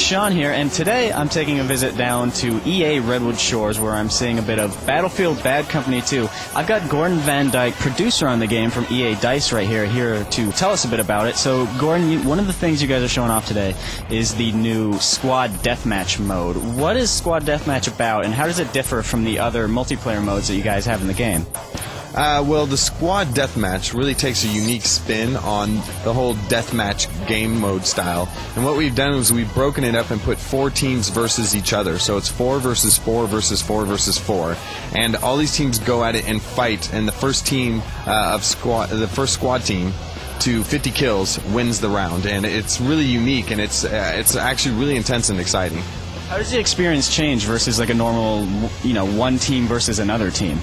Sean here, and today I'm taking a visit down to EA Redwood Shores, where I'm seeing a bit of Battlefield Bad Company 2. I've got Gordon Van Dyke, producer on the game from EA Dice, right here to tell us a bit about it. So, Gordon, one of the things you guys are showing off today is the new Squad Deathmatch mode. What is Squad Deathmatch about, and how does it differ from the other multiplayer modes that you guys have in the game? Well, the Squad Deathmatch really takes a unique spin on the whole deathmatch game mode style. And what we've done is we've broken it up and put 4 teams versus each other. So it's 4 versus 4 versus 4 versus 4. And all these teams go at it and fight. And the first team the first squad team to 50 kills wins the round. And it's really unique, and it's actually really intense and exciting. How does the experience change versus like a normal, one team versus another team?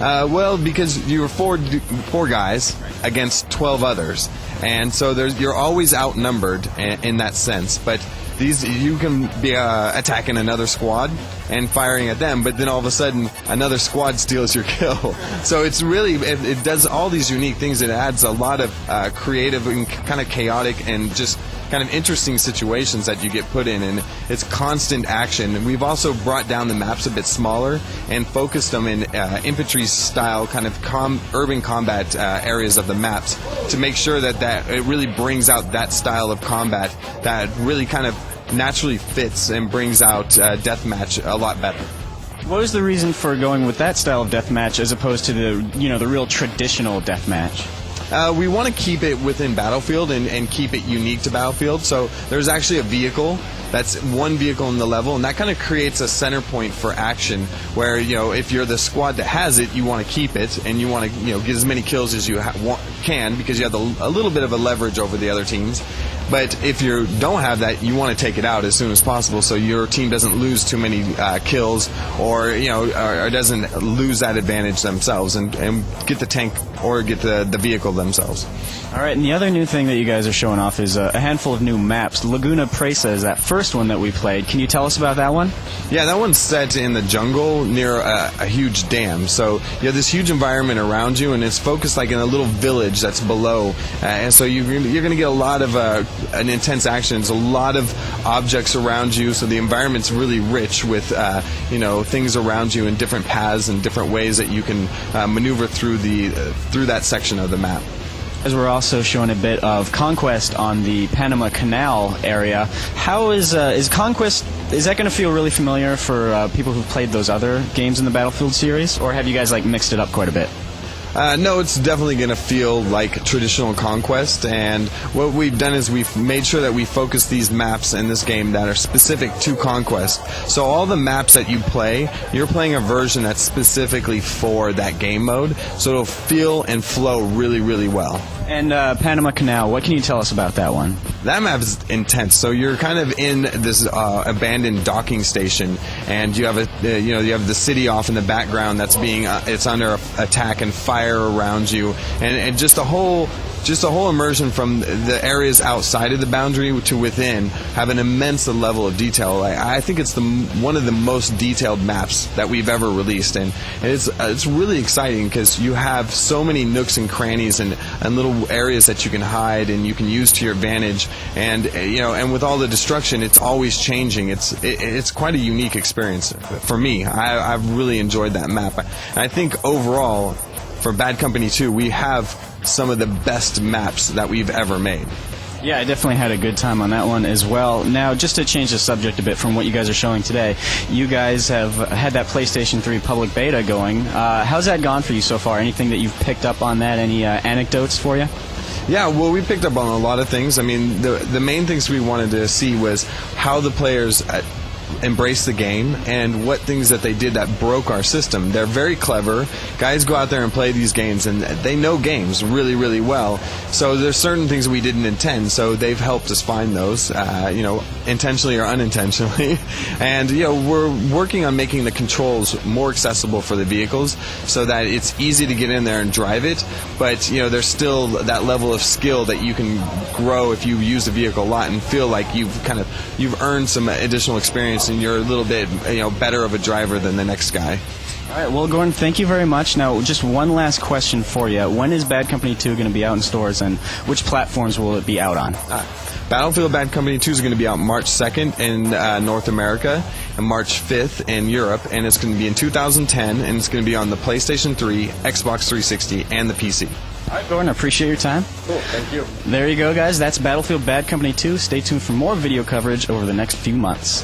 Well, because you were four guys against 12 others, and so you're always outnumbered in that sense. But you can be attacking another squad and firing at them, but then all of a sudden another squad steals your kill. So it's really it does all these unique things. It adds a lot of creative and kind of chaotic and just kind of interesting situations that you get put in, and it's constant action. And we've also brought down the maps a bit smaller and focused them in infantry-style kind of urban combat areas of the maps to make sure that it really brings out that style of combat that really kind of naturally fits and brings out deathmatch a lot better. What was the reason for going with that style of deathmatch as opposed to the real traditional deathmatch? We want to keep it within Battlefield and keep it unique to Battlefield. So there's actually a vehicle. That's one vehicle in the level, and that kind of creates a center point for action where, if you're the squad that has it, you want to keep it, and you want to, get as many kills as you can, because you have a little bit of a leverage over the other teams. But if you don't have that, you want to take it out as soon as possible so your team doesn't lose too many kills or doesn't lose that advantage themselves and get the tank or get the vehicle themselves. All right, and the other new thing that you guys are showing off is a handful of new maps. Laguna Presa is that first one that we played. Can you tell us about that one? Yeah, that one's set in the jungle near a huge dam. So you have this huge environment around you, and it's focused like in a little village that's below. And so you're going to get a lot of an intense action. There's a lot of objects around you, so the environment's really rich with things around you and different paths and different ways that you can maneuver through that section of the map. As we're also showing a bit of Conquest on the Panama Canal area. How is Conquest? Is that going to feel really familiar for people who've played those other games in the Battlefield series, or have you guys mixed it up quite a bit? No, it's definitely going to feel like traditional Conquest, and what we've done is we've made sure that we focus these maps in this game that are specific to Conquest. So all the maps that you play, you're playing a version that's specifically for that game mode, so it'll feel and flow really, really well. And Panama Canal, what can you tell us about that one? That map is intense. So you're kind of in this abandoned docking station, and you have you have the city off in the background that's it's under attack and fire around you, and just a whole immersion from the areas outside of the boundary to within have an immense level of detail. I think it's one of the most detailed maps that we've ever released, and it's really exciting because you have so many nooks and crannies and little areas that you can hide and you can use to your advantage, and with all the destruction, it's always changing. It's quite a unique experience for me. I've really enjoyed that map, and I think overall for Bad Company 2 we have some of the best maps that we've ever made. Yeah, I definitely had a good time on that one as well. Now, just to change the subject a bit from what you guys are showing today, you guys have had that PlayStation 3 public beta going. How's that gone for you so far? Anything that you've picked up on that? Any anecdotes for you? Yeah, well, we picked up on a lot of things. I mean, the main things we wanted to see was how the players embrace the game and what things that they did that broke our system. They're very clever. Guys go out there and play these games, and they know games really, really well. So there's certain things we didn't intend, so they've helped us find those, intentionally or unintentionally. And, we're working on making the controls more accessible for the vehicles so that it's easy to get in there and drive it, but, there's still that level of skill that you can grow if you use the vehicle a lot and feel like you've earned some additional experience and you're a little bit better of a driver than the next guy. All right, well, Gordon, thank you very much. Now, just one last question for you. When is Bad Company 2 going to be out in stores, and which platforms will it be out on? Battlefield Bad Company 2 is going to be out March 2nd in North America and March 5th in Europe, and it's going to be in 2010, and it's going to be on the PlayStation 3, Xbox 360, and the PC. All right, Gordon, I appreciate your time. Cool, thank you. There you go, guys. That's Battlefield Bad Company 2. Stay tuned for more video coverage over the next few months.